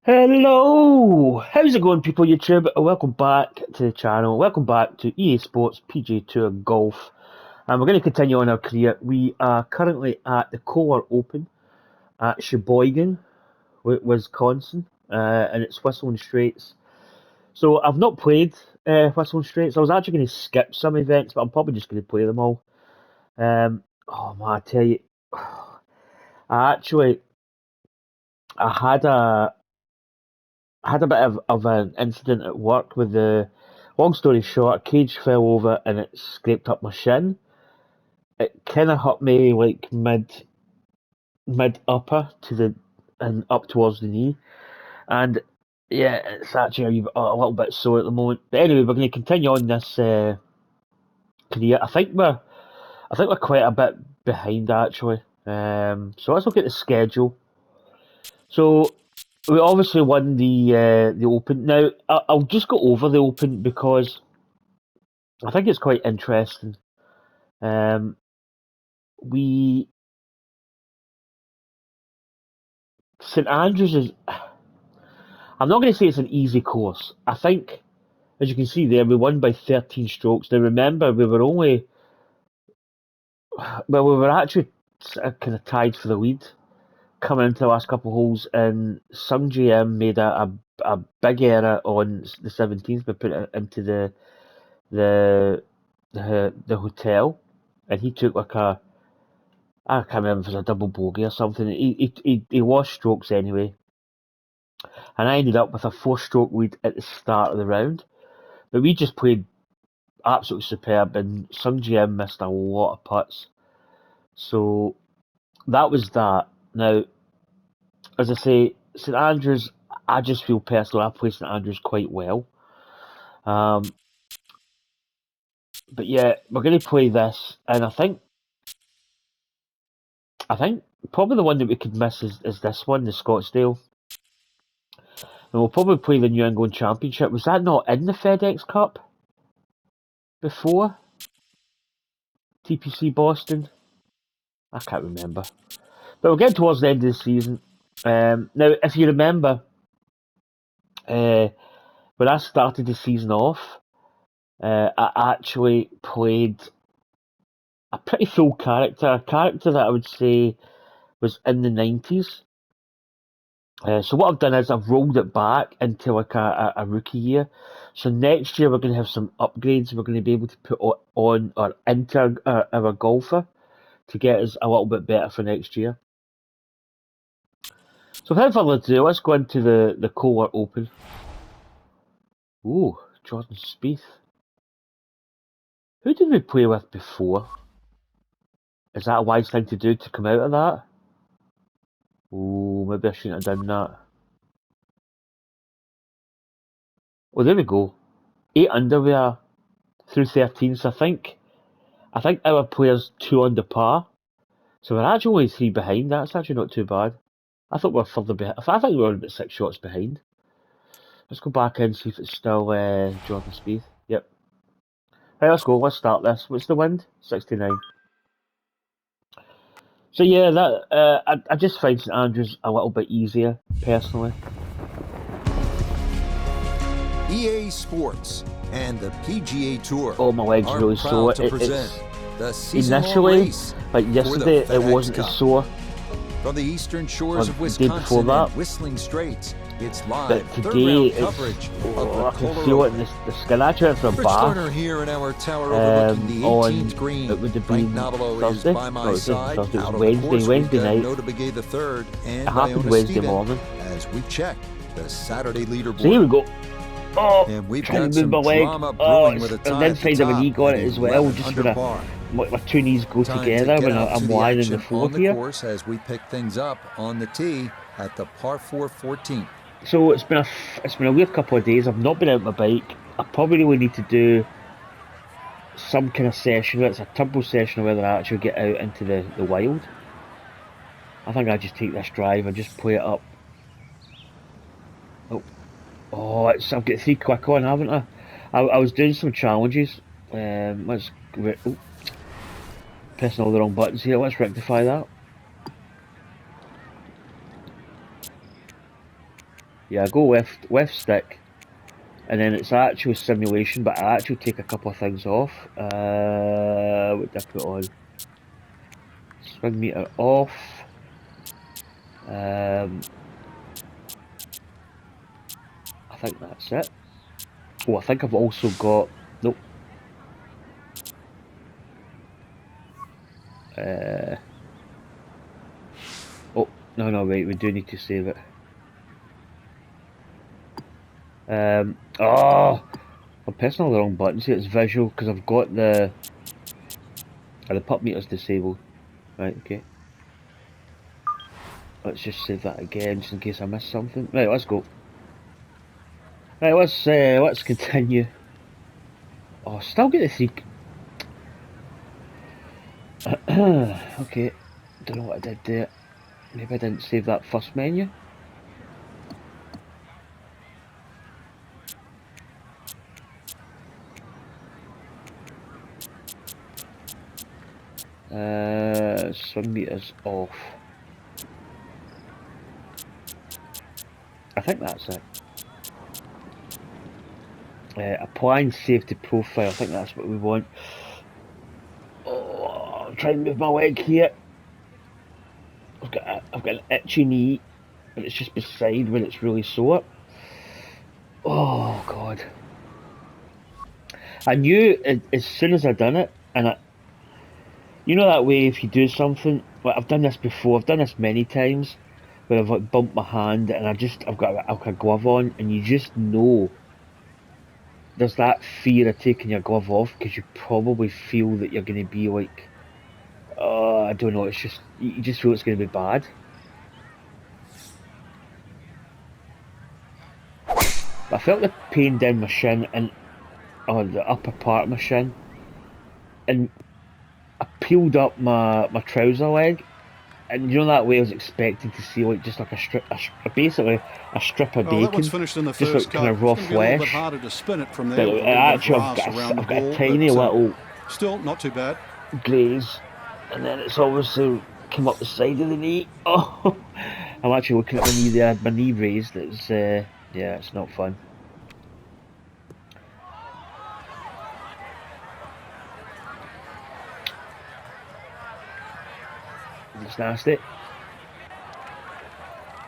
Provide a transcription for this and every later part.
Hello! How's it going, people? YouTube? Welcome back to the channel. Welcome back to EA Sports PGA Tour Golf. And we're going to continue on our career. We are currently at the Kohler Open at Sheboygan, Wisconsin, and it's Whistling Straits. So I've not played Whistling Straits. I was actually going to skip some events, but I'm probably just going to play them all. Oh man, I tell you, I actually I had a bit of an incident at work with the long story short, a cage fell over and it scraped up my shin. It kinda hurt me like mid upper to the and up towards the knee. And yeah, it's actually a little bit sore at the moment. But anyway, we're gonna continue on this career. I think we're quite a bit behind actually. So let's look at the schedule. So we obviously won the Open. Now I'll just go over the Open because I think it's quite interesting. Um, we St Andrews is. I'm not going to say it's an easy course. I think, as you can see there, we won by 13 strokes. Now remember, we were actually kind of tied for the lead coming into the last couple of holes, and some GM made a big error on the 17th by putting it into the the hotel, and he took like a I can't remember if it was a double bogey or something. He lost strokes anyway, and I ended up with a four-stroke lead at the start of the round. But we just played absolutely superb, and some GM missed a lot of putts. So that was that. Now, as I say, St Andrews, I just feel personally I play St Andrews quite well. Um, but yeah, we're going to play this, and I think probably the one that we could miss is this one, the Scottsdale. And we'll probably play the New England Championship. Was that not in the FedEx Cup before? TPC Boston? I can't remember. But we're getting towards the end of the season. Now, if you remember, uh, when I started the season off, I actually played a pretty full character, a character that I would say was in the 90s. So what I've done is I've rolled it back into like a rookie year. So next year we're going to have some upgrades. We're going to be able to put on or into our golfer to get us a little bit better for next year. So without further ado, let's go into the Kohler Open. Ooh, Jordan Spieth. Who did we play with before? Is that a wise thing to do to come out of that? Ooh, maybe I shouldn't have done that. Well, there we go. 8 under we are through 13. So I think our players 2 under par. So we're actually only 3 behind. That's actually not too bad. I thought we were further behind. I think we were about 6 shots behind. Let's go back in and see if it's still Jordan Spieth. Yep. Right, let's go. Let's start this. What's the wind? 69. So yeah, that I just find St Andrews a little bit easier personally. EA Sports and the PGA Tour Oh, my legs are really sore. proud to present the season-long Initially, race like yesterday, for the it FedEx wasn't as Cup. sore. From the eastern shores Or of the day before Wisconsin that. and Whistling Straits, it's But live today, third-round it's coverage of the I can Kohler feel it Open. in the skin. Actually, went for a Rich bath. Lerner here in our tower overlooking the On 18th green. it would have Frank been Nobilo Thursday. is by my No, it wasn't side. Thursday. It was Out on the Wednesday. course, Wednesday we've got night. Nota Begay the third and It happened Iona Wednesday Stephen morning. as we check the Saturday leaderboard. So here we go. Oh, And we've trying got to move some my leg. drama Oh, brewing with a on tie the at the inside of my top knee got at it as well. 11 Just under when par. my 2 knees go Time together to get when out I'm to the winding the action floor on the here. course as we pick things up on the tee at the par 4 14th. So it's been a weird couple of days. I've not been out my bike. I probably really need to do some kind of session, whether it's a turbo session or whether I actually get out into the wild. I think I just take this drive and just play it up. Oh, I've got 3 quick on, haven't I? I was doing some challenges. Pressing all the wrong buttons here. Let's rectify that. Yeah, I go with stick, and then it's actual simulation, but I actually take a couple of things off. What did I put on? Swing meter off. I think that's it. Oh, I think I've also got nope. Oh no, wait, we do need to save it. Oh, I'm pressing all the wrong buttons here. It's visual because I've got the pup meter's disabled. Right, okay. Let's just save that again, just in case I missed something. Right, let's go. Right, let's continue. Oh, still get the three. Okay, don't know what I did there. Maybe I didn't save that first menu. Swing meters off. I think that's it. Applying safety profile. I think that's what we want. Oh, I'm trying to move my leg here. I've got an itchy knee, and it's just beside where it's really sore. Oh God! I knew as soon as I done it, and you know that way if you do something. Like I've done this before. I've done this many times, where I've like bumped my hand, and I've got like a glove on, and you just know there's that fear of taking your glove off because you probably feel that you're going to be like, oh, I don't know. It's just you just feel it's going to be bad. But I felt the pain down my shin and on the upper part of my shin, and I peeled up my trouser leg, and you know that way I was expecting to see like just like basically a strip of Well, that one's bacon, finished in the just first like kind cut. of raw It's going to be a little bit flesh. harder to spin it from there But with a little bit of actually, grass around the I've got a ball, tiny but little still not too bad. graze, and then it's obviously come up the side of the knee. Oh, I'm actually looking at my knee there. My knee raised. It's yeah, it's not fun. It's nasty.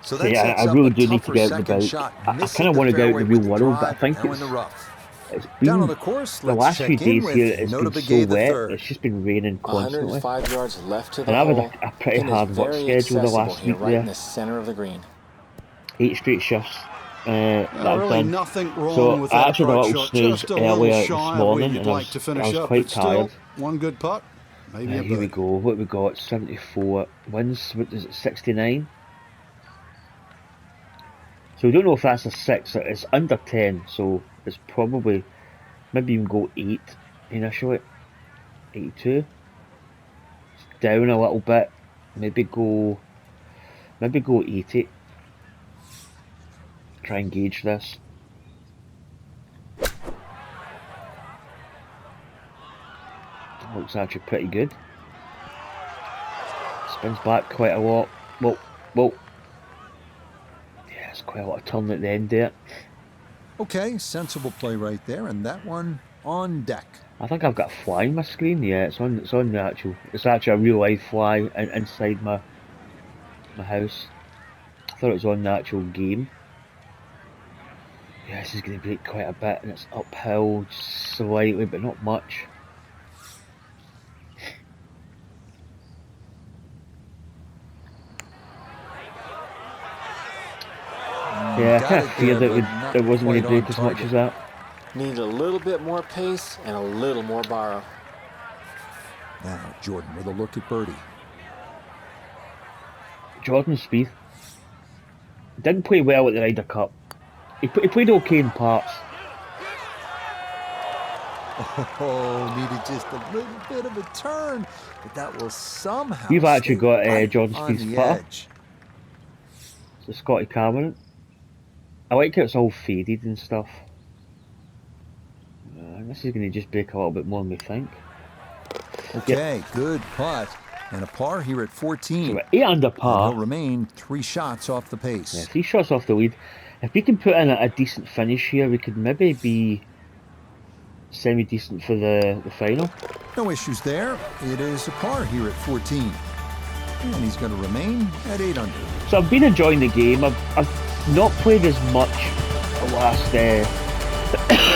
So So that yeah, I sets up really a do need to tougher get out the second bike. shot. I kind Missing of the want to get out in fairway the real with the world, but I drive, think now in the rough. it's Down on been the course, the let's last few check in days here. with It's Nota been so Begay the wet. third. It's just been raining constantly, 105 yards left to the and I've had hole. a pretty Pin is hard work very schedule the accessible last here, week right in there. the center of the green. 8 straight shifts that I've Really done. nothing wrong So with I that actually had a approach little shot. snooze Just a little earlier this shy of where morning, you'd and I like was to finish up, quite but tired. still, one good putt, maybe a Here we birdie. go. What we got? 74 wins. What is it? 69. So we don't know if that's a 6. It's under 10, so it's probably maybe even go 8 initially. 82. It's down a little bit. Maybe go 80. Try and gauge this. Looks actually pretty good. Spins back quite a lot. Whoa. Yeah, it's quite a lot of turn at the end there. Okay, sensible play right there, and that one on deck. I think I've got a fly in my screen. Yeah, it's on the actual. It's actually a real life fly inside my house. I thought it was on the actual game. Yeah, this is going to break quite a bit, and it's uphill slightly, but not much. Yeah, I kind of feared that it wasn't going to break as much as that. Need a little bit more pace and a little more borrow. Now, Jordan with a look at birdie. Jordan Spieth didn't play well at the Ryder Cup. He played okay in parts. Oh, needed just a little bit of a turn, but that will somehow. We've actually got right Jordan on Spieth's the putter. edge. So Scotty Cameron. I like how it's all faded and stuff. This is going to just break a little bit more than we think. Okay, good putt. and a par here at 14. So we're 8 under And par. he'll remain 3 shots off the Yeah, pace. 3 shots off the lead. If we can put in a decent finish here, we could maybe be semi-decent for the final. No issues there. It is a par here at 14. And he's going to remain at 8 under. So I've been enjoying the game. I've not played as much the last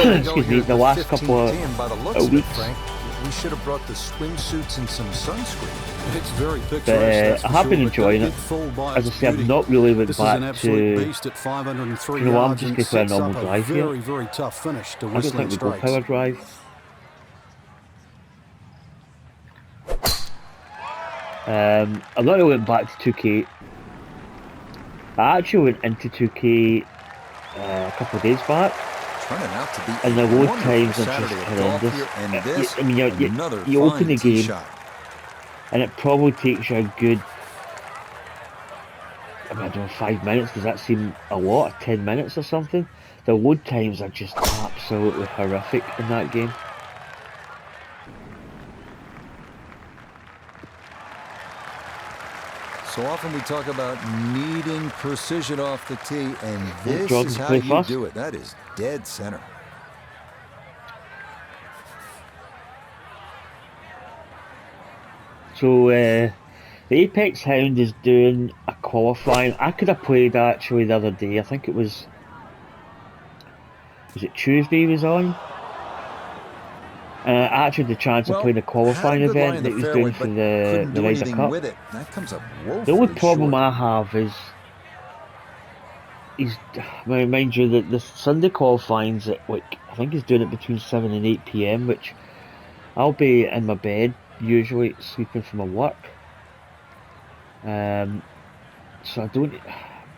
excuse me, the last couple of weeks. Frank, we should have brought the swimsuits and some sunscreen. It's very picturesque. But that's I for have sure, been but enjoying that it. did fall by As I its say, I've beauty. not really went This is back an absolute to. beast at 503 You know what, I'm yards just and going to play a sets normal up a drive here. very, very tough finish to I don't whistling think we go strikes. power drive. I'm not really went back to 2K. I actually went into 2K a couple of days back, Turning out to be and the a load wonderful times are just Saturday of golf horrendous. here, and this, I mean, another you open fine the tee game, shot. and it probably takes you a good, I don't know, 5 minutes. Does that seem a lot? 10 minutes or something? The load times are just absolutely horrific in that game. So often we talk about needing precision off the tee, and this Jordan, is how play you fast. do it. That is dead center. So the Apex Hound is doing a qualifying. I could have played actually the other day. I think it was it Tuesday he was on? I actually had the chance of playing a qualifying had a good lie event in that the he was fairway, doing for but the couldn't do Ryder anything Cup. with it. That comes up The only woefully problem short. I have is mind you that the Sunday qualifying's at I think he's doing it between 7 and 8 PM, which I'll be in my bed usually sleeping from my work. So I don't. Do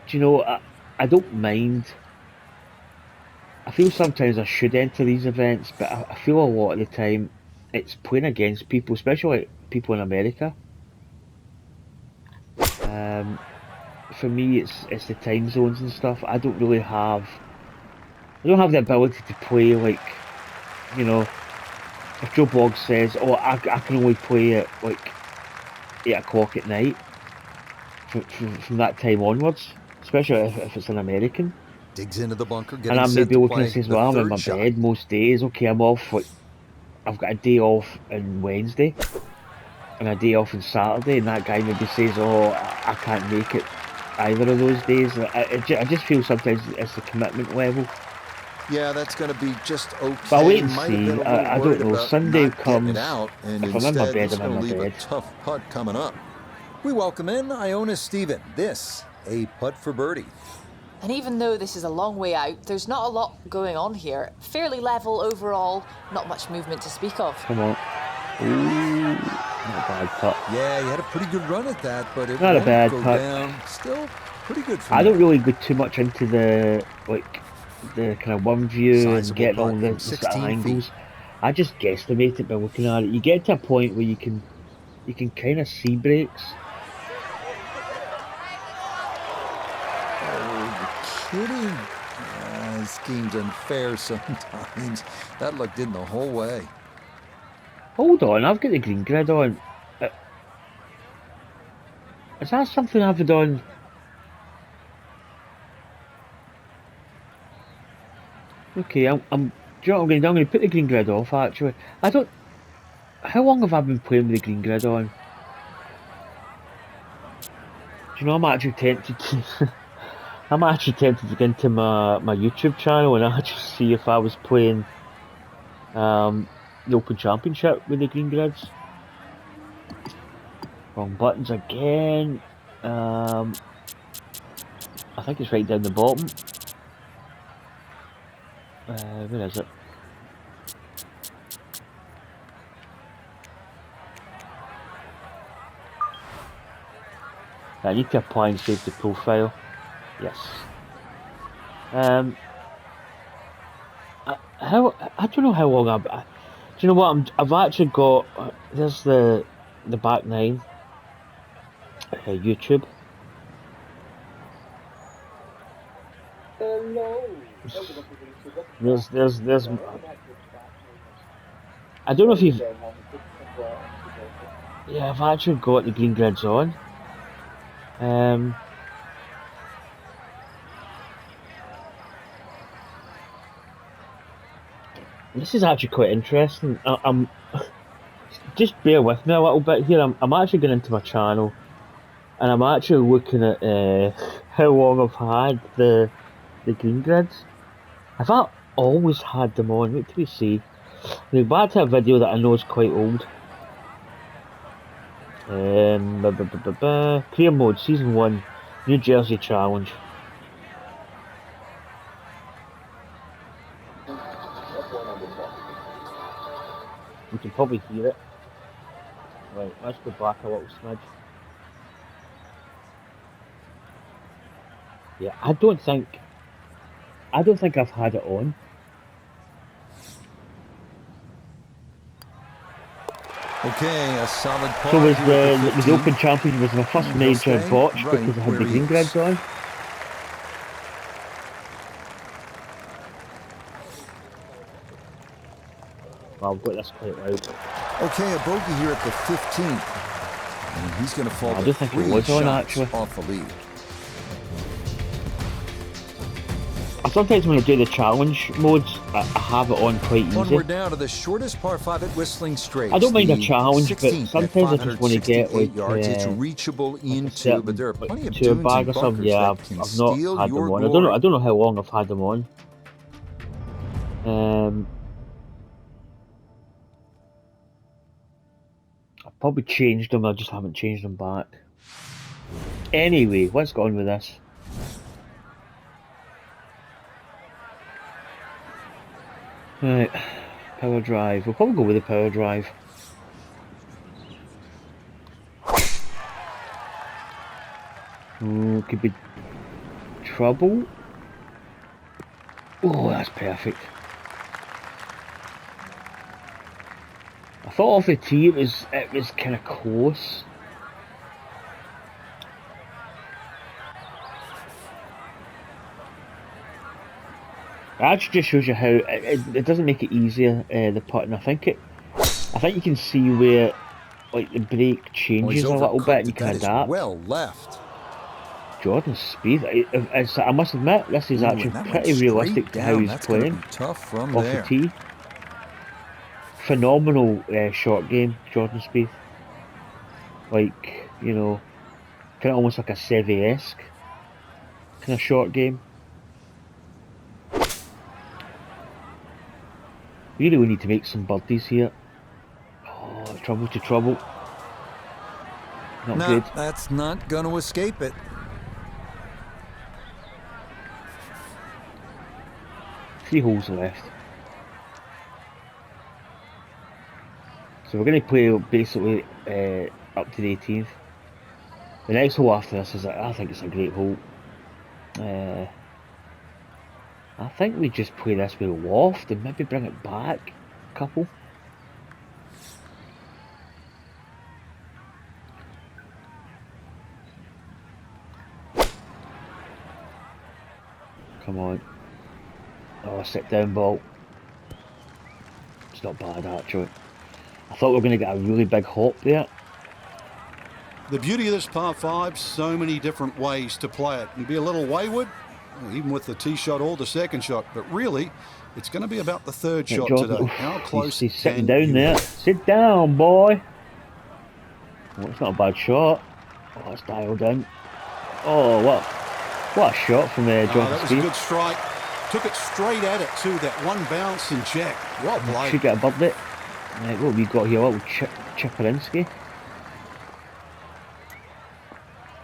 you know? I don't mind. I feel sometimes I should enter these events, but I feel a lot of the time it's playing against people, especially people in America. For me, it's the time zones and stuff. I don't have the ability to play you know, if Joe Bloggs says, "Oh, I can only play at 8 o'clock at night," from that time onwards, especially if it's an American. Digs into the bunker, And getting I'm set maybe to looking play and says, the well, I'm in third my shot. bed most days. Okay, I'm off. I've got a day off on Wednesday and a day off on Saturday, and that guy maybe says, oh, I can't make it either of those days. I just feel sometimes it's the commitment level. Yeah, that's going to be just okay. But I'll wait and Might have see. been a little I don't worried know. about Sunday not getting comes. it out, and If I'm in my instead bed, it's I'm in going my to leave bed. a tough putt coming up. We welcome in Iona Steven. This, a putt for birdie. And even though this is a long way out, there's not a lot going on here. Fairly level overall, not much movement to speak of. Come on. Ooh, not a bad putt. Yeah, he had a pretty good run at that, but it Not a won't bad go putt. down. Still pretty good for I me. don't really go too much into the kind of one view and Sizable getting all putt the from sort of 16 feet. angles. I just guesstimate it by looking at it. You get to a point where you can kind of see breaks. Kidding. This game's unfair sometimes. That luck did the whole way. Hold on, I've got the green grid on. Is that something I've done? Okay, do you know what I'm going to do? I'm going to put the green grid off, actually. How long have I been playing with the green grid on? Do you know, I'm actually tempted to... I'm actually tempted to get into my YouTube channel and actually see if I was playing the Open Championship with the green grids. Wrong buttons again. I think it's right down the bottom. Where is it? I need to apply and save the profile. Yes. I don't know how long do you know what? I've actually got. There's the back nine. YouTube. There's. I don't know if you've. Yeah, I've actually got the green grids on. This is actually quite interesting. I'm just bear with me a little bit here. I'm actually going into my channel, and I'm actually looking at how long I've had the green grids. Have I always had them on? What do we see? We're back to a video that I know is quite old. Career mode, season 1, New Jersey Challenge. You can probably hear it. Right, let's go back a little smidge. Yeah, I don't think I've had it on. Okay, a solid par So was here at the 15. Open Champion was my first He'll major stay botch right because I had where the he green is. grids on. Well, I've got this quite loud. Okay, a bogey here at the 15th. And he's going to fall I to don't think it 3 was on, shots actually. off the lead. Sometimes when I do the challenge modes, I have it on quite easy. Onward now to the shortest par 5 at Whistling Straits. I don't mind a the challenge, but 16th sometimes I at just want to get 568 like yards. It's reachable like a into, certain, but there are like plenty of tour dunes bag and or something. bunkers Yeah, that I've can not steal had your them on. glory. I don't know how long I've had them on. I've probably changed them. I just haven't changed them back. Anyway, let's go on with this. Right, power drive. We'll probably go with the power drive. Ooh, could be trouble. Oh, that's perfect. I thought off the tee it was kind of close. It actually just shows you how it doesn't make it easier, the putting. I think you can see where like the break changes a little bit and you can adapt. Well left. Jordan Spieth, I must admit, this is actually pretty realistic to how he's playing Be tough from off there. the tee. Phenomenal short game, Jordan Spieth. Like, you know, kind of almost like a Seve-esque kind of short game. Really, we need to make some birdies here. Oh, trouble to trouble. Not No, good. that's not going to escape it. Three holes left. So we're going to play basically up to the 18th. The next hole after this is, I think it's a great hole. I think we just play this with loft and maybe bring it back a couple. Come on. Oh, sit down ball. It's not bad actually. I thought we were going to get a really big hop there. The beauty of this par 5, so many different ways to play it. And be a little wayward, even with the tee shot or the second shot. But really, it's going to be about the third shot Jordan, today. How close he's sitting can down you there. hit? Sit down, boy. Oh, it's not a bad shot. Oh, it's dialed in. Oh, what a shot from Jordan That was a Spieth. good strike. Took it straight at it too. That one bounce and check. Well played. Should get a birdie. Right, what have we got here? Little Chipperinsky.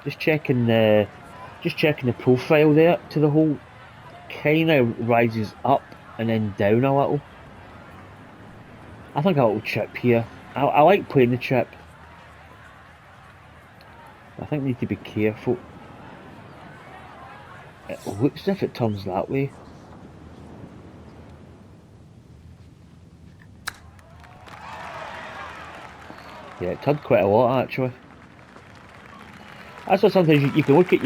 Just checking the profile there to the hole. Kind of rises up and then down a little. I think a little chip here. I like playing the chip. I think we need to be careful. It looks as if it turns that way. Yeah, it turned quite a lot actually. That's why sometimes you can look at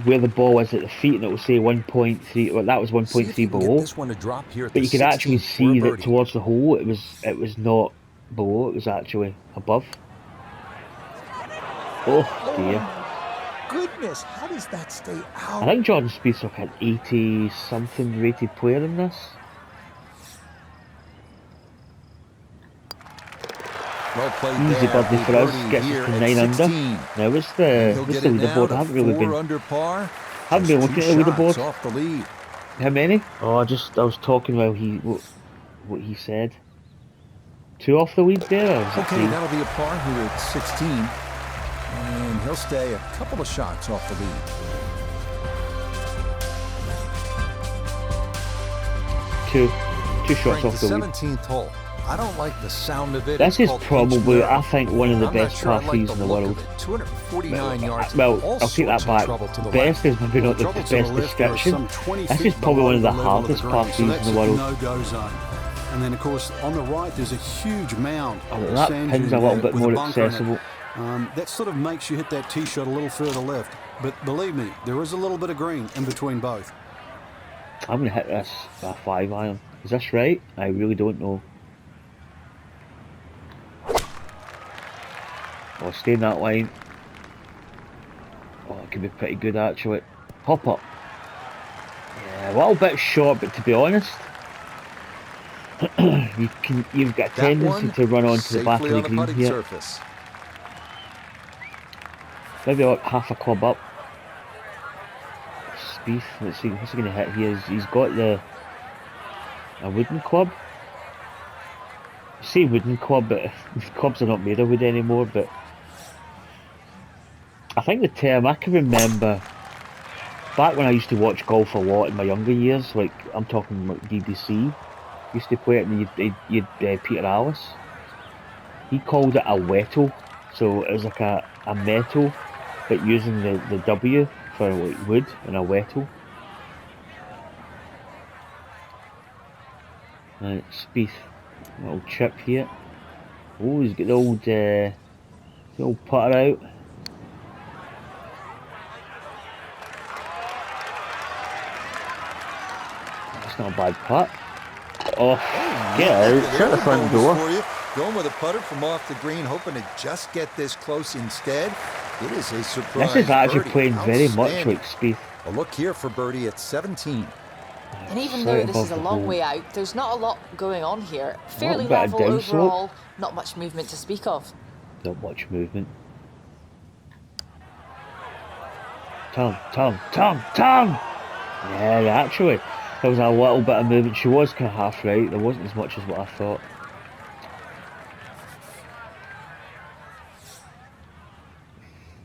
where the ball is at the feet and it will say 1.3. Well, that was 1.3 below. This one to drop here at But the you could actually 16th for a see that birdie. towards the hole it was not below. It was actually above. Oh dear. Goodness, how does that stay out? I think Jordan Spieth's like an 80-something rated player in this. Well played Easy there. birdie A for us, birdie gets here us to at 9 under. 16. Now what's And he'll the get it now leaderboard? to I haven't really 4 been. under par. Haven't been Just looking at 2 the shots leaderboard. off the lead. How many? Oh, I was talking while what he said. 2 off the lead there, or is it Okay, 3? that'll be a par here at 16. And he'll stay a couple of shots off the lead. 2 shots Frank, off the the lead. 17th hole. I don't like the sound of it. This It's is called probably, Inchmere. I think, one of the I'm not best sure I par like 3s the in the look world. of it. 249 yards. Well, all I'll take that sorts of back. trouble to the Best left. is maybe not the Trouble best to the left, there are description. some 20 This feet is probably one of the below level hardest the par green, 3s so in that's the world. no-go zone. And then, of course, on the right, there's a huge mound. Oh, of that sand pin's dune a little there bit with more bunker in it. accessible. That sort of makes you hit that tee shot a little further left. But believe me, there is a little bit of green in between both. I'm going to hit this a 5 iron. Is this right? I really don't know. Oh, stay in that line. Oh, it could be pretty good actually. Hop up. Yeah, a little bit short, but to be honest, you've got a That tendency one to run onto the back of safely the on green putting here. surface. Maybe like half a club up. Spieth, let's see, what's he going to hit here? He's got a wooden club. I say wooden club, but clubs are not made of wood anymore, but I think the term, I can remember back when I used to watch golf a lot in my younger years, like I'm talking like BBC, used to play it, and you'd Peter Alice, he called it a wettle, so it was like a metal, but using the W for like wood, and a wettle. Right, Spieth, little chip here. Oh, he's got the old putter out. That's not a bad putt. Oh, get out, shut the front door. For you. Going with a putter from off the green, hoping to just get this close instead. It is a surprise. This is actually birdie. playing very much Outstanding. like Spieth. A look here for birdie at 17. And even Slight though this above is a the long hole. way out, there's not a lot going on here. Fairly bit of level down slope. overall, not much movement to speak of. Not much movement. Tom. Yeah, actually, there was a little bit of movement. She was kind of half right. There wasn't as much as what I thought.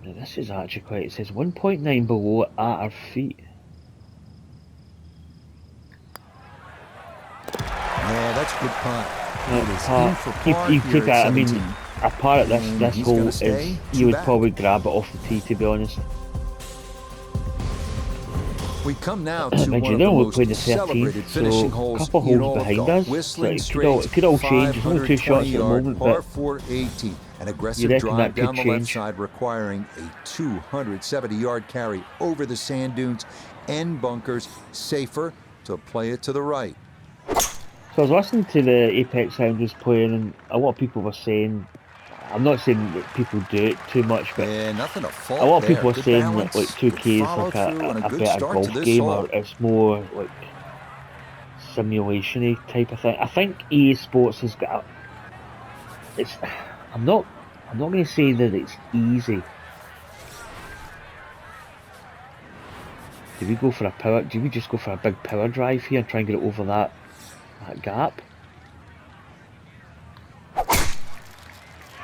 Now this is actually quite, it says 1.9 below at our feet. Yeah, that's a good putt. No, It is par. in for par You here took at that, I mean, 17. a par at this And he's hole gonna is, stay you two would back. probably grab it off the tee, to be honest. We come now to Mind one you, of they the only most played the celebrated 13th, finishing so a holes couple in holes all of behind golf. us. Whistling So it could all change. There's only 2 shots at the 520-yard moment, par but 418. An you aggressive reckon drive that could down the left change? side requiring a 270-yard carry over the sand dunes and bunkers. Safer to play it to the right. So I was listening to the Apex Hounders playing, and a lot of people were saying, I'm not saying that people do it too much, but Yeah, nothing to fault a lot of there. people are Good saying balance, that like good 2K is like follow-through, and a good better start to golf this game, hole. or it's more like simulation-y type of thing. I think EA Sports has got it's. I'm not going to say that it's easy. Do we go for a power? Do we just go for a big power drive here and try and get it over that gap?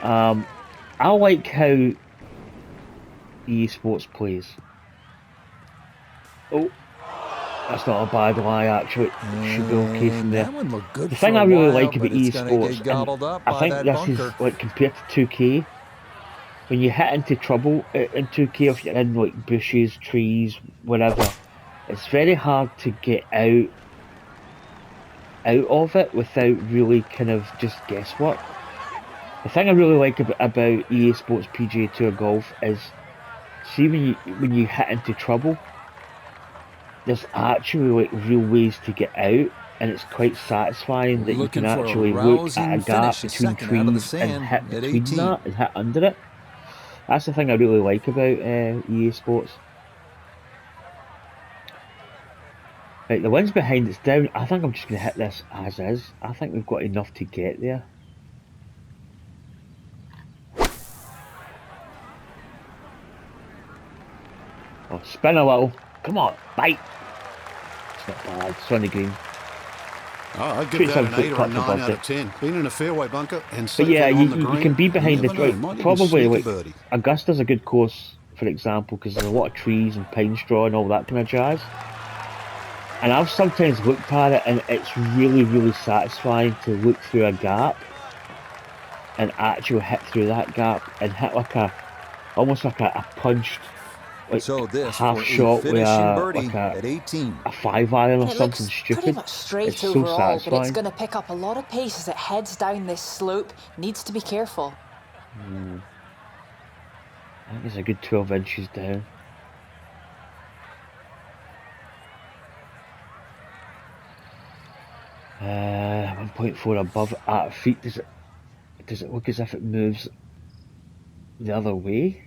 I like how EA Sports plays. Oh, that's not a bad lie actually. Should be okay from And there. that one looked good The for thing a I really while, like but about EA it's gonna Sports, get gobbled and up I by think that this bunker. is like compared to 2K, when you hit into trouble in 2K, if you're in like bushes, trees, whatever, it's very hard to get out of it without really kind of just guesswork. The thing I really like about EA Sports PGA Tour Golf is, see when you hit into trouble, there's actually like real ways to get out, and it's quite satisfying that you can Looking for a actually look at a rousing gap finish, a between second out of the trees and sand hit at between 18. that and hit under it. That's the thing I really like about EA Sports. Right, the wind's behind, it's down. I think I'm just going to hit this as is. I think we've got enough to get there. Oh, spin a little. Come on, bite. It's not bad. It's on the green. Oh, I'd give Shoots that some an 8 or a putts 9 above out it. of 10. Been in a fairway bunker and But safely yeah, on the green. you can be behind the You never know, might even probably sneak a like birdie. Augusta's a good course, for example, because there's a lot of trees and pine straw and all that kind of jazz. And I've sometimes looked at it, and it's really, really satisfying to look through a gap and actually hit through that gap and hit like almost like a punched, like So a this half for a shot with finishing birdie like at 18. a 5-iron or And it something looks pretty stupid. much straight It's so overall, but it's satisfying. going to pick up a lot of pace as it heads down this slope. Needs to be careful. I think it's a good 12 inches down. Uh, 1.4 above at feet. Does it look as if it moves the other way?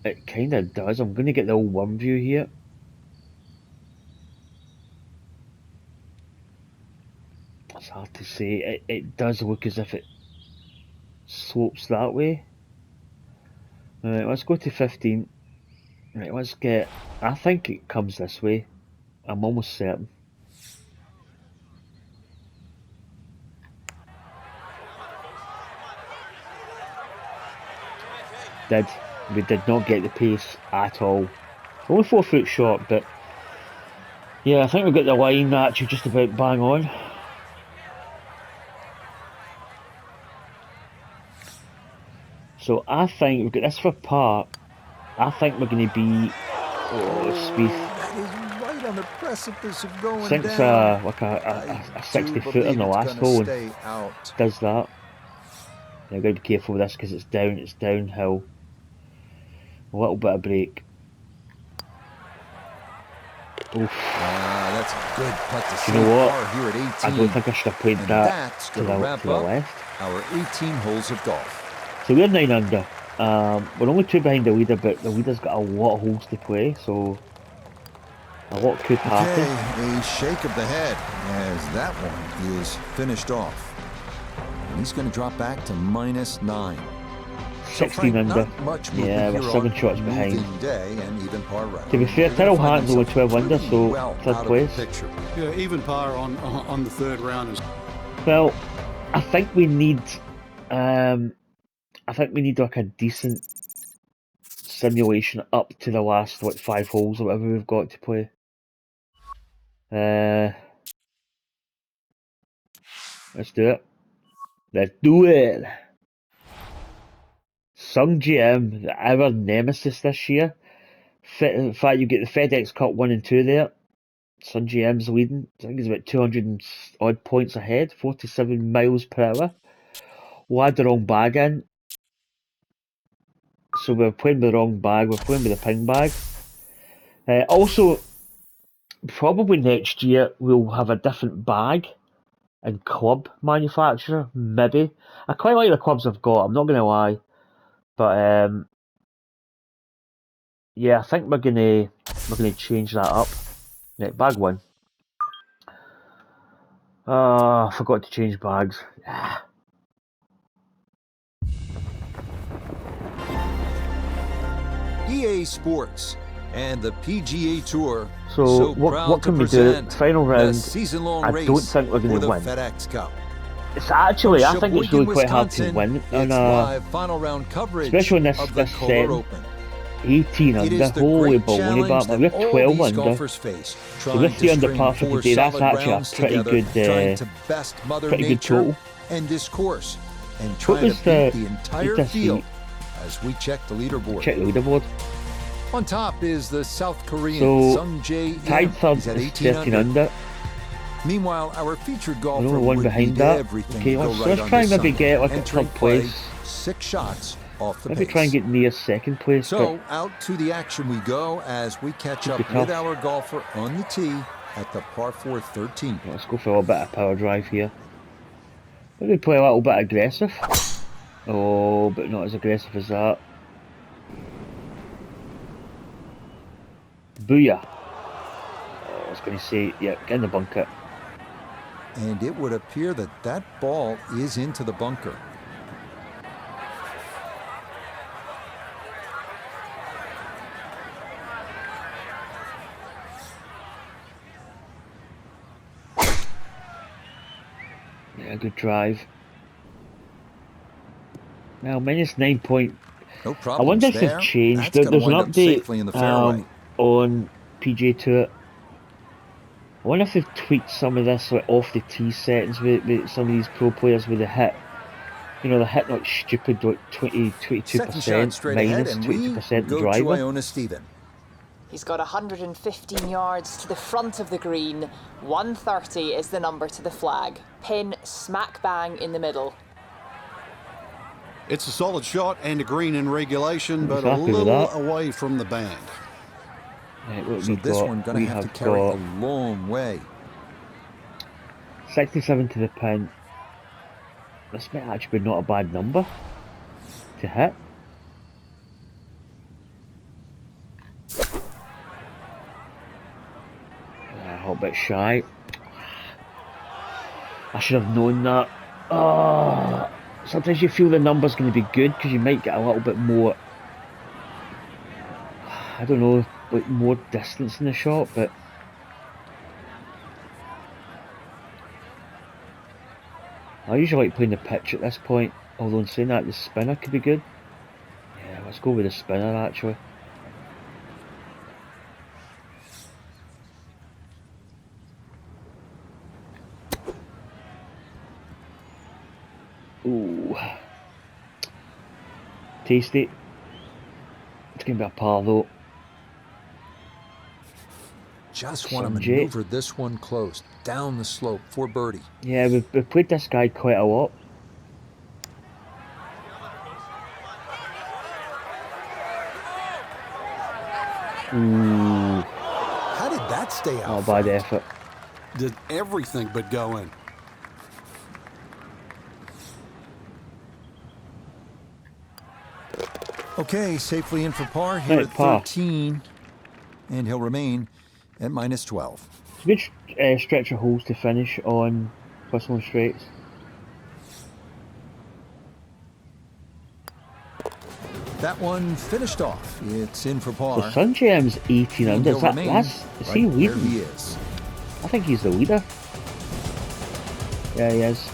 It kind of does. I'm going to get the old one view here. It's hard to say. It does look as if it slopes that way. Right, let's go to 15. Right, let's get... I think it comes this way. I'm almost certain. We did not get the pace at all. Only 4 foot short, but yeah, I think we've got the line actually just about bang on. So I think we've got this for par. I think we're going to be Spieth. That is right on the precipice of going Sinks down. like a I 60 do footer in believe the it's last gonna hole and stay out. does that. Now I've got to be careful with this because it's downhill. A little bit of break. Oof. That's a good putt to You know save what? par here at 18. I don't think I should have played And that that's to gonna the wrap up left. our 18 holes of golf. So we're 9 under. We're only 2 behind the leader, but the leader's got a lot of holes to play, so a lot could happen. Okay, a shake of the head as that one is finished off. And he's going to drop back to -9. 16 under. Not much movement Yeah, we're here 7 on shots a behind. moving day and even par round. To be fair, They're Tyrrell gonna find Hatton's only themselves 12 under, pretty so well third out of place. the picture. Yeah, even par on the third round is. Well, I think we need like a decent simulation up to the last 5 holes or whatever we've got to play. Let's do it. Let's do it. Sung GM, our nemesis this year. In fact, you get the FedEx Cup 1 and 2 there. Sun GM's leading. I think he's about 200 and odd points ahead. 47 miles per hour. We'll add the wrong bag in. So we're playing with the wrong bag. We're playing with the ping bag. Also, probably next year we'll have a different bag and club manufacturer. Maybe. I quite like the clubs I've got. I'm not going to lie. But yeah, I think we're gonna change that up. Right, bag 1. I forgot to change bags. EA Sports and the PGA Tour. So proud what to can we do? present Final the round. season-long I race don't think we're for going the to win. FedEx Cup. It's actually, I From think it's really Sheboygan, quite hard to Wisconsin, win on it's live final round coverage especially on this of the Kohler setting. Open. 18 It is under. the Holy great ball, challenge Batman. that We're all 12 these under. golfers face, So trying with to 3 under string par for 4 today, that's solid actually a rounds pretty together, good, trying to best Mother pretty good Nature total. and this course, and What trying was to the beat the entire this field heat? as we check the leaderboard. Check the leaderboard. On top is the South Korean So, Sung Jae tied Im. third He's at is 18 13 under. under. Meanwhile, our featured We're golfer only 1 would behind need that. everything Okay, to go let's right on try and this maybe Sunday. get like a Entering third play, place. 6 shots off the Maybe pace. try and get near second place. So out to the action we go as we catch up Could be with tough. our golfer on the tee at the par 4 13. Let's go for a bit of power drive here. Maybe play a little bit aggressive. Oh, but not as aggressive as that. Booyah. Oh, I was going to say, yeah, get in the bunker. And it would appear that that ball is into the bunker. Yeah, good drive. Now, minus 9 point. No I problem. wonder if they've changed. There's an update In the fairway. on PGA Tour. I wonder if they've tweaked some of this like, off the tee settings with some of these pro players with the hit. You know, the hit not stupid, like 22% minus 20% the driver. Iona Stephen. He's got 115 yards to the front of the green. 130 is the number to the flag. Pin smack bang in the middle. It's a solid shot and a green in regulation, but a little away from the band. Right, so this one's going to have to carry a long way. 67 to the pin. This might actually be not a bad number to hit. A little bit shy. I should have known that. Oh, sometimes you feel the number's going to be good because you might get a little bit more, I don't know, like more distance in the shot, but I usually like playing the pitch at this point, although in saying that the spinner could be good. Yeah, let's go with the spinner actually. Ooh. Tasty. It's going to be a par though. Just want to maneuver this one close, down the slope for birdie. Yeah, we've played this guy quite a lot. Ooh. How did that stay out? Not a bad effort. Did everything but go in. Okay, safely in for par here at 13. And he'll remain at minus 12. It's a good stretch of holes to finish on personal straights. That one finished off. It's in for par. So Sungjae's 18 under. Is he leading? He is. I think he's the leader. Yeah, he is.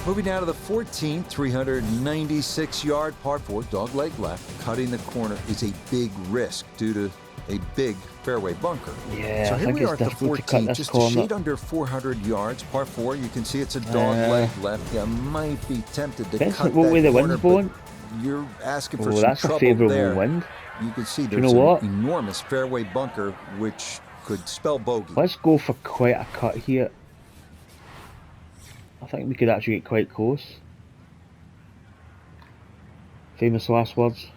Moving down to the 14th, 396-yard par 4, dogleg left. Cutting the corner is a big risk due to a big fairway bunker. Yeah, so I here think we are it's at the difficult to cut 14th, this just corner. a shade under 400 yards, par 4. You can see it's a dogleg left. You might be tempted to cut that way the corner, wind's blowing. You're asking for Oh, some that's trouble a favourable there. wind. You can see Do you there's know what? an enormous fairway bunker which could spell bogey. Let's go for quite a cut here. I think we could actually get quite close. Famous last words.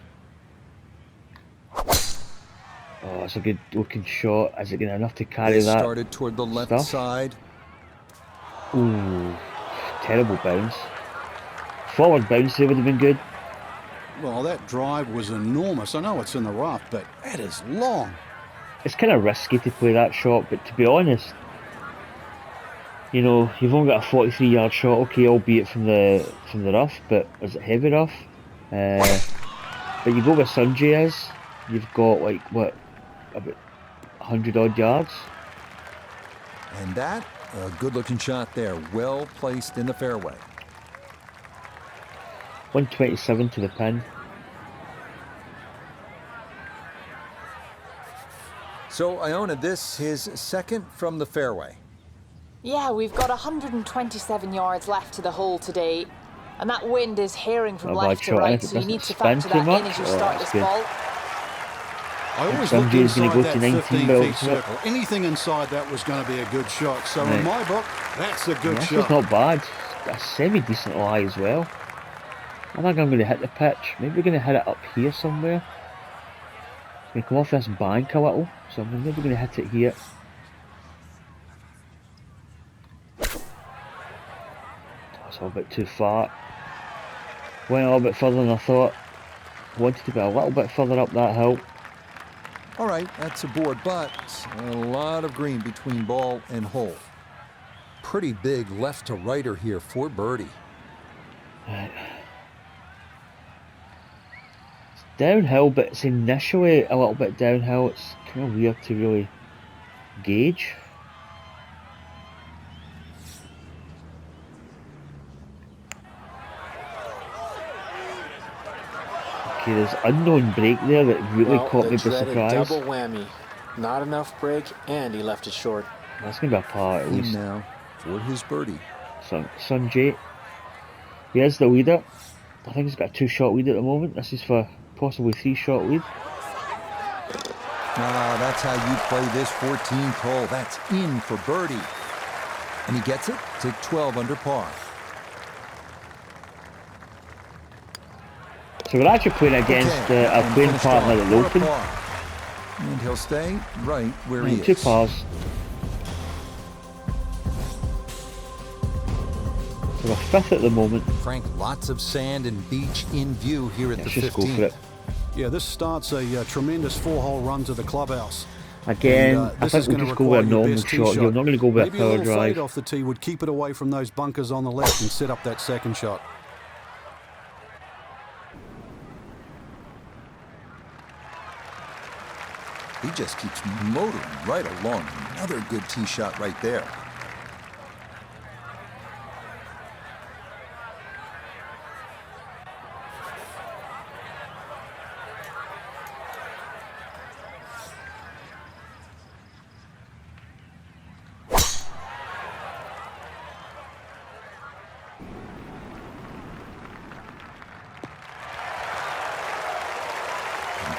Oh, it's a good looking shot. Is it going to enough to carry that? Started toward the left side. Ooh, terrible bounce. Forward bounce there would have been good. Well, that drive was enormous. I know it's in the rough, but that is long. It's kind of risky to play that shot, but to be honest, you know, you've only got a 43-yard shot, okay, albeit from the rough, but is it heavy rough? But you go with Sungjae's, you've got like what, about 100 odd yards. And that, a good-looking shot there, well placed in the fairway. 127 to the pin. So Iona, this his second from the fairway. Yeah, we've got 127 yards left to the hole today. And that wind is herring from left to right, so you need to factor that in as you start this ball. I always looked inside that 15-feet circle. Anything inside that was going to be a good shot. So in my book, that's a good shot. It's not bad. A semi-decent lie as well. I think I'm going to hit the pitch. Maybe we're going to hit it up here somewhere. It's going to come off this bank a little, so I'm maybe going to hit it here. a bit too far. Went a little bit further than I thought. Wanted to be a little bit further up that hill. All right, that's a board, but a lot of green between ball and hole. Pretty big left to righter here for birdie. Right. It's downhill, but it's initially a little bit downhill. It's kind of weird to really gauge. Okay, there's unknown break there that really caught me by surprise. Double whammy. Not enough break, and he left it short. That's going to be a par at least. Now for his birdie. Sanjay. He is the leader. I think he's got a 2-shot lead at the moment. This is for possibly 3-shot lead. That's how you play this 14th hole. That's in for birdie. And he gets it to 12 under par. So we're actually playing against a playing partner at the Open. And he'll stay right where he is. 2 pars. So we're 5th at the moment. Frank, lots of sand and beach in view here at the 15th. Let's just go for it. Yeah, this starts a tremendous 4-hole run to the clubhouse. Again, And, I think we'll just go with a normal shot. You're not going to go with a power drive. Maybe a little off the tee would keep it away from those bunkers on the left and set up that second shot. He just keeps motoring right along. Another good tee shot right there.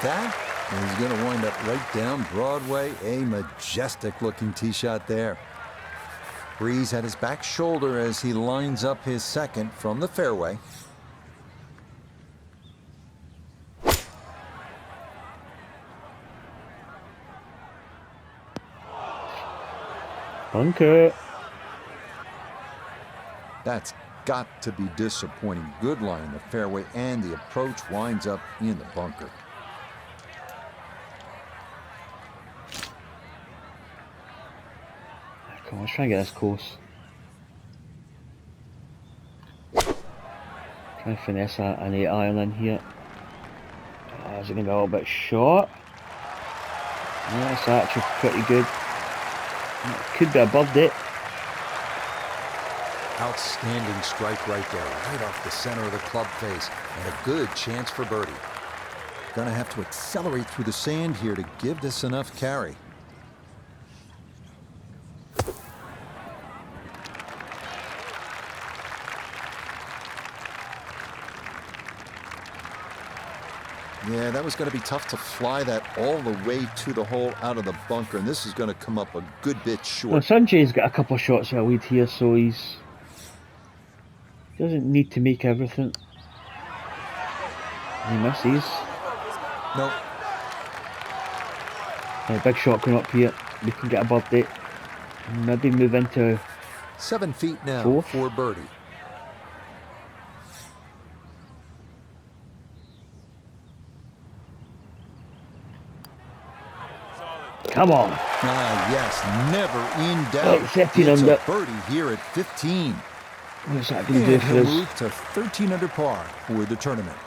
That is going to wind up right down Broadway. A majestic looking tee shot there. Breeze at his back shoulder as he lines up his second from the fairway. Bunker. That's got to be disappointing. Good line in the fairway, and the approach winds up in the bunker. Come on, let's try and get this close. Try and finesse an 8-iron in here. Is it going to be a little bit short? Yeah, it's actually pretty good. Could be a birdie. Outstanding strike right there, right off the center of the club face, and a good chance for birdie. Gonna have to accelerate through the sand here to give this enough carry. Yeah, that was going to be tough to fly that all the way to the hole out of the bunker, and this is going to come up a good bit short. Well, Sanjay's got a couple of shots of a lead here, so he doesn't need to make everything. He misses. No. A big shot coming up here. We can get a birdie. Maybe move into 7 feet now 4th. For birdie. Come on. Yes, never in doubt. Right, 13 it's under. a birdie here at 15. What's that going to do And for he'll us? move to 13 under par for the tournament.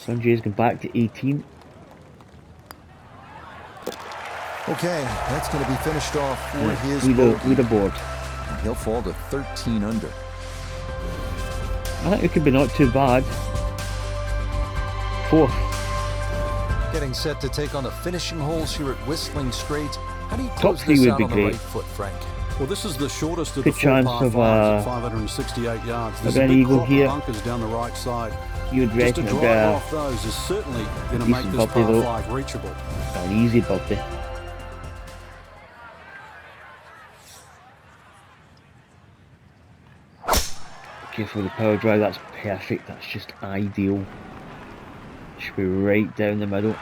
Sanjay's going back to 18. Okay, that's going to be finished off for his bogey. Leaderboard. And he'll fall to 13 under. I think it could be not too bad. 4th. Getting set to take on the finishing holes here at Whistling Straits. How do you Top close 3 this would out be on the great. right foot, Frank? Well, this is the shortest of Good the 4 chance par of 5s at 568 yards. There's a an big eagle crop here. of bunkers down the right side. You'd Just a reckon it'd be drive off those is certainly going to make decent this birdie par though. 5 reachable. an easy birdie. Careful with the power drive, that's perfect, that's just ideal. Should be right down the middle.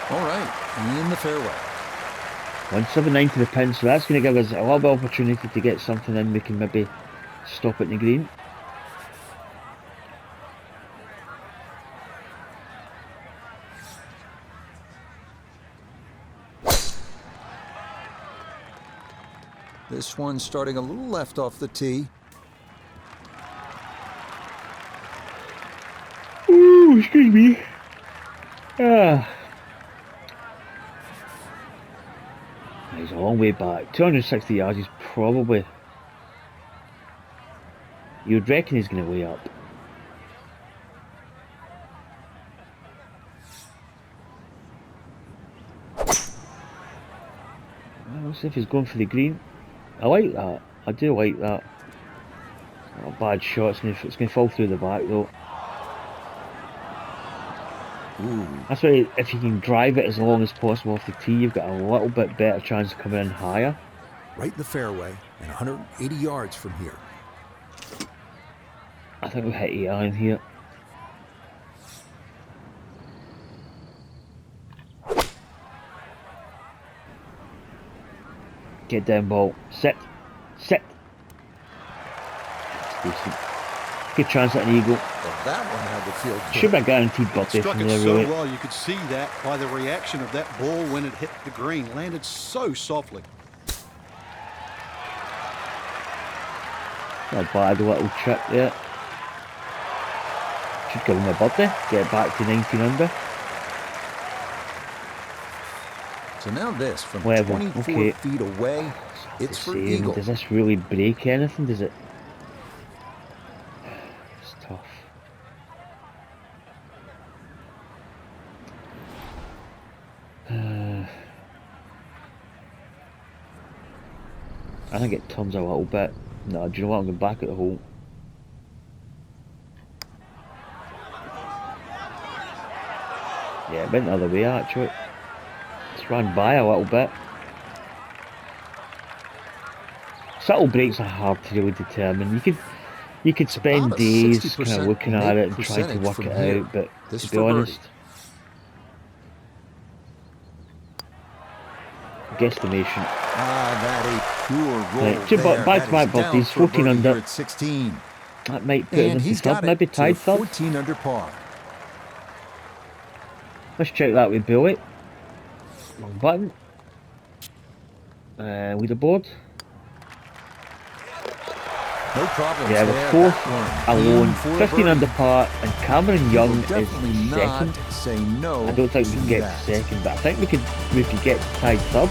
All right, in the fairway. 179 to the pin, so that's going to give us a little bit of opportunity to get something in. We can maybe stop at the green. This one starting a little left off the tee. Ooh, excuse me. Ah. He's a long way back. 260 yards is probably... You'd reckon he's going to way up. We'll see if he's going for the green. I like that. I do like that. Not a bad shot. It's going to fall through the back though. Ooh. That's why if you can drive it as long as possible off the tee, you've got a little bit better chance of coming in higher. Right in the fairway and 180 yards from here. I think we'll hit 8 iron here. Get down, ball. Sit. Sit. That's decent. Good chance at an eagle. Well, that one had the field. Should be a guaranteed birthday Struck from it there, so really. well, you could see that by the reaction of that ball when it hit the green. Landed so softly. Not a bad little chip there. Should give him a birthday. Get back to 19 under. So now this from Level, 24 okay. feet away. It's for Same. eagle. Does this really break anything? Does it? It's tough. I think it turns a little bit. No, do you know what? I'm going back at the hole. Yeah, it went the other way actually. It's ran by a little bit. Subtle breaks are hard to really determine. You could spend about a days kind 60% of looking at it and make trying to work percentage it from here. out, but This to for be birdie. honest, guesstimation. Ah, that a pure roll Right, two there. back-to-back That is down birdies, for a 14 birdie under. here at 16. That might put him And into he's third, got maybe it to tied third. 14 under par. Let's check that with Billy. Wrong button. Leaderboard. No problems Yeah, there. we're fourth That one alone, in for a 15 birdie. under par, and Cameron Young Will is definitely second. not say no I don't think we to can get that. second, but I think we could get tied third.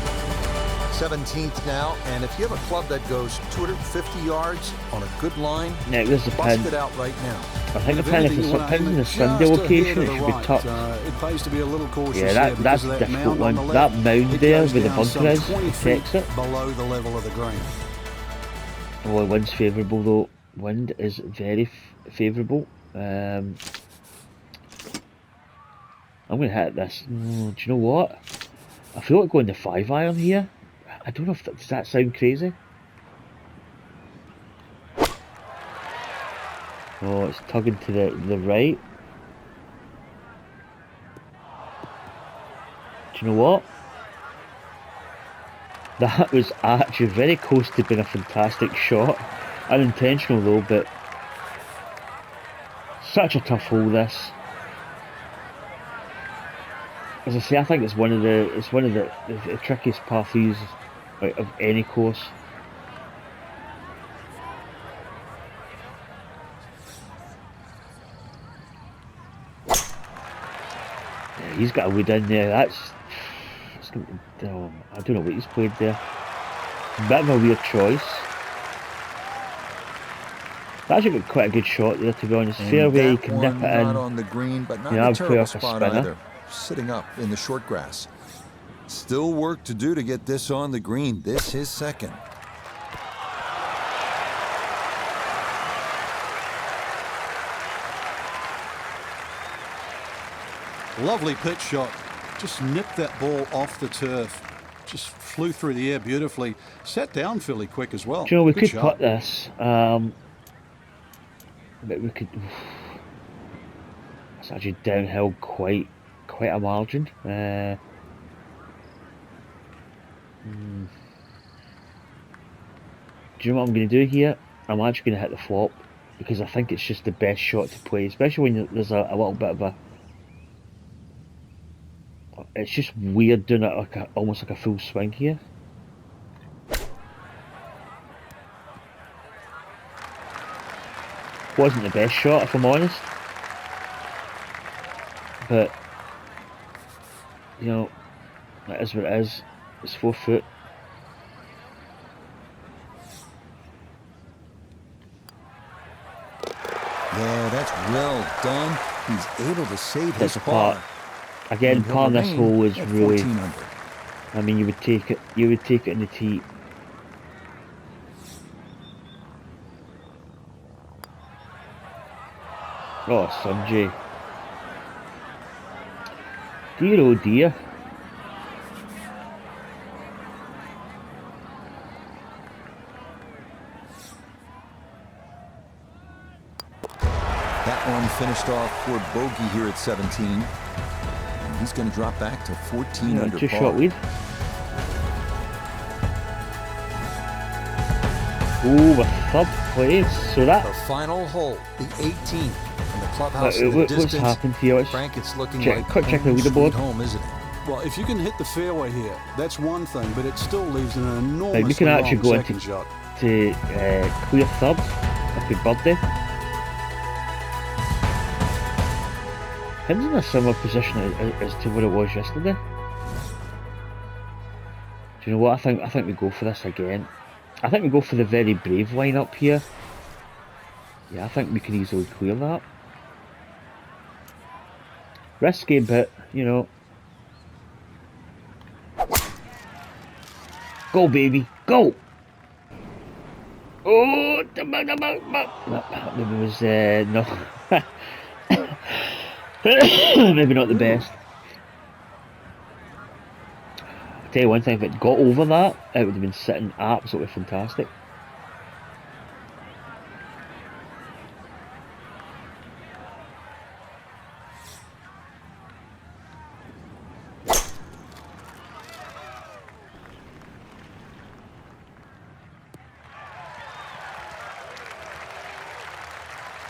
17th now, and if you have a club that goes 250 yards on a good line, Now there's the bust pin. it out right now. I think the If pin, if anything, you the want to pin's aim in the it Sunday just location, ahead it of should the be right. tucked. It pays to be a little cautious Yeah, there that's because of a that difficult mound on one. the That left. mound It there goes with the down bunker some is 20 feet protects it. below the level of the green. Oh, the wind's favourable though. Wind is very favourable. I'm going to hit this. Do you know what? I feel like going to 5 iron here. I don't know if does that sound crazy. Oh, it's tugging to the right. Do you know what? That was actually very close to being a fantastic shot. Unintentional though, but such a tough hole this. As I say, I think it's one of the trickiest par threes of any course. Yeah, he's got a wood in there. That's gonna, I don't know what he's played there. Bit of a weird choice. That's actually got quite a good shot there, to be honest. And Fairway, you that can nip one it in. not on the green, but not You in know, a I'd play terrible off a spot spinner. either. Sitting up in the short grass. Still work to do to get this on the green. This is second. Lovely pitch shot. Just nipped that ball off the turf. Just flew through the air beautifully. Sat down fairly quick as well. Do you know, we Good could shot. put this, but we could. It's actually downhill quite a margin. Do you know what I'm going to do here? I'm actually going to hit the flop because I think it's just the best shot to play, especially when there's a little bit of a. It's just weird doing it like almost like a full swing here. Wasn't the best shot, if I'm honest, but you know, it is what it is. It's 4 foot. Yeah, that's well done. He's able to save his par. par. Again, par on this hole is really. under. I mean, you would take it. You would take it in the tee. Oh, Sanjay. Dear oh dear. That one finished off for bogey here at 17. And he's going to drop back to 14 under par. 2-shot lead. Ooh, a third place. So that. The final hole, the 18th. And the clubhouse in the What's distance. happened here? Frank, it's looking check like the leaderboard. Home, isn't it? Well, if you can hit the fairway here, that's one thing, but it still leaves an enormous Right, we can actually go second shot. to clear third if we birdie. Him's in a similar position as to what it was yesterday. Do you know what? I think we go for this again. I think we go for the very brave lineup here. Yeah, I think we can easily clear that. Risky, but you know. Go, baby, go! Oh, maybe it was no. Maybe not the best. I'll tell you one thing, if it got over that, it would have been sitting absolutely fantastic.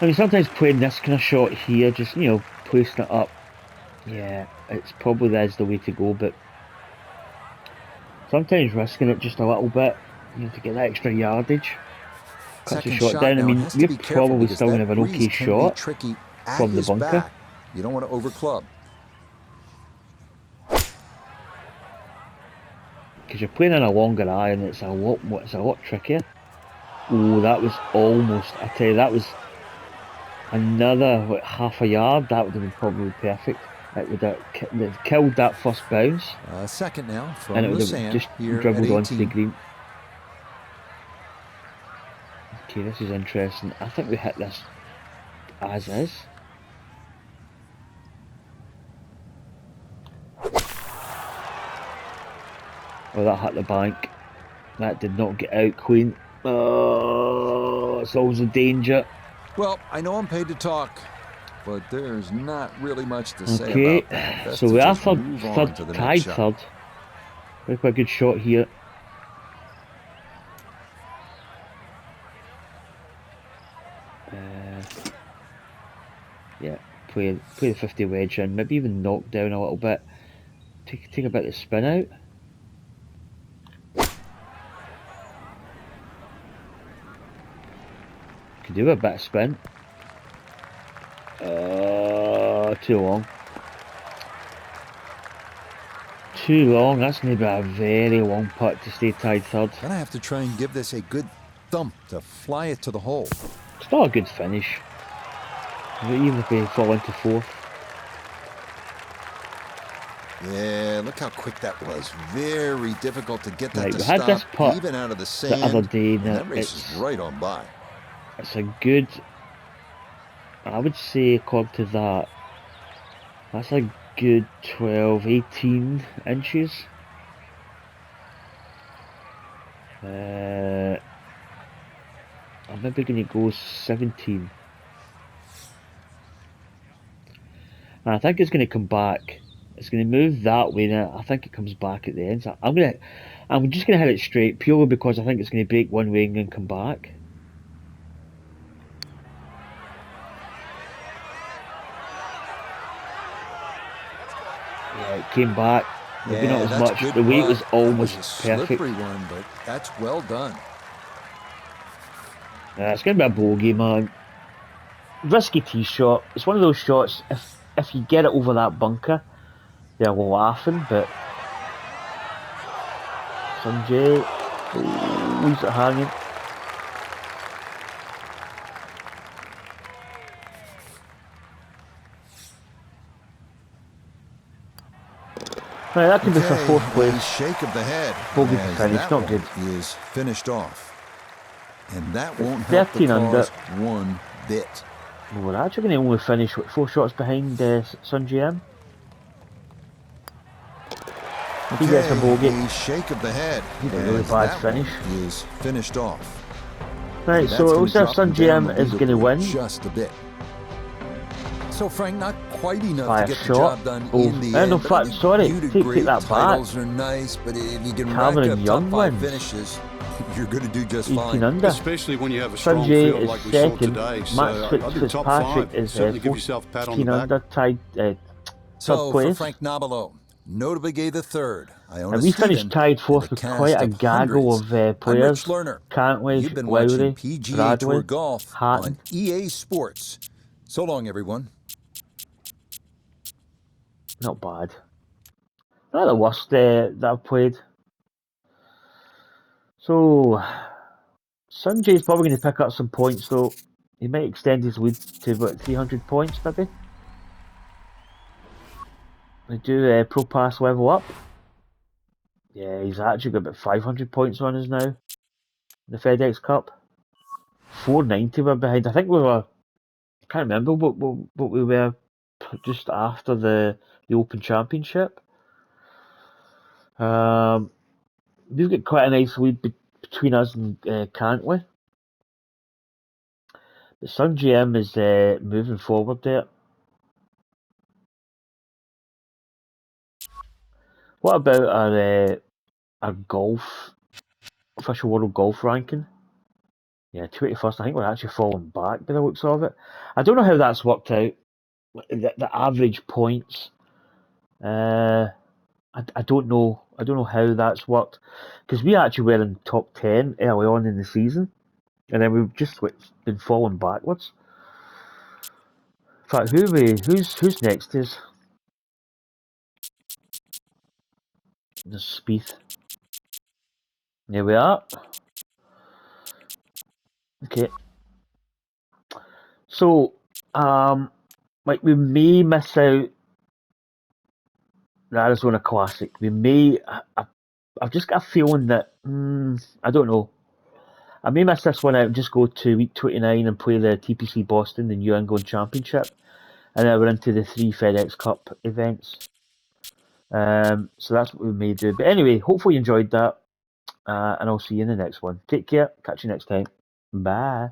I mean, sometimes playing this kind of shot here, just, you know, placing it up, yeah, it's probably the way to go, but sometimes risking it just a little bit, you know, to get that extra yardage, cuts the shot down. I mean, we're probably still going to have an okay shot from the bunker. You don't want to overclub. Because you're playing in a longer iron, it's a lot trickier. Oh, that was almost, I tell you, that was another half a yard. That would have been probably perfect. It would have killed that first bounce. Second now from and it would the have sand just here dribbled at onto the 18. green. Okay, this is interesting. I think we hit this as is. Oh, that hit the bank. That did not get out clean. Oh, it's always a danger. Well, I know I'm paid to talk, but there's not really much to say about that. Best so to we are just move on to the tied next shot. third. Very quite a good shot here. Yeah, play the 50 wedge in, maybe even knock down a little bit. Take a bit of spin out. Could do a bit of spin. Too long. Too long. That's maybe a very long putt to stay tied third. Gonna have to try and give this a good thump to fly it to the hole. Still a good finish. Even if we fall into fourth. Yeah, look how quick that was. Very difficult to get that Right, to we had stop, this putt even out of the sand. the other day. And Now that race is right on by. It's a good, I would say, according to that, that's a good 12, 18 inches. I'm maybe going to go 17. And I think it's going to come back It's going to move that way now. I think it comes back at the end. So I'm just going to hit it straight purely because I think it's going to break one way and then come back. Yeah, it came back. Maybe not as much. The weight was almost perfect. Slippery one, but that's well done. It's going to be a bogey, man. Risky tee shot. It's one of those shots. If you get it over that bunker, they're laughing. But Sanjay leaves it hanging. Right, that could be for fourth place. Shake of the head. Bogey to finish, not good. Is finished off, and that won't help the cause one bit. Well, we're actually going to only finish 4 shots behind Sun GM. If he gets a bogey, shake of the head. He had a really bad finish. Is finished off. Right, so it looks like Sun GM is going to win. Just a bit. So Frank, not quite enough by to get a the shot. job done in the end. No, fact, sorry, take that back. Titles are nice, but if you can Cameron rack up Young top 5 wins. finishes, you're going to do just 18 fine. under. Especially when you have a strong Sanjay field is like we saw second. today. So Matt I think top 5, is certainly give yourself a pat on 14 the under, back. tied So third for place. Frank Nobilo, Notable the third. Iona And we finished Stephen, tied fourth and with the quite cast a of gaggle hundreds. of I'm players. Rich Lerner. Cantley, You've been Lowry, watching PGA Bradley, Tour Golf Hatton. on EA Sports. So long, everyone. Not bad. Not the worst that I've played. So, Sanjay's probably going to pick up some points though. He might extend his lead to about 300 points maybe. We do Pro Pass level up. Yeah, he's actually got about 500 points on us now. The FedEx Cup. 490 we're behind. I think we were. I can't remember what we were just after the Open Championship. We've got quite a nice lead between us and Cantley. But Sun GM is moving forward there. What about our golf official world golf ranking? Yeah, 21st. I think we're actually falling back by the looks of it. I don't know how that's worked out. The average points. I don't know. I don't know how that's worked because we actually were in top 10 early on in the season, and then we've just been falling backwards. In fact, who's next is the Spieth. There we are. Okay. So, like we may miss out the Arizona Classic. We may. I've just got a feeling that I don't know. I may miss this one out and just go to week 29 and play the TPC Boston, the New England Championship, and then we're into the 3 FedEx Cup events. So that's what we may do. But anyway, hopefully you enjoyed that, and I'll see you in the next one. Take care. Catch you next time. Bye.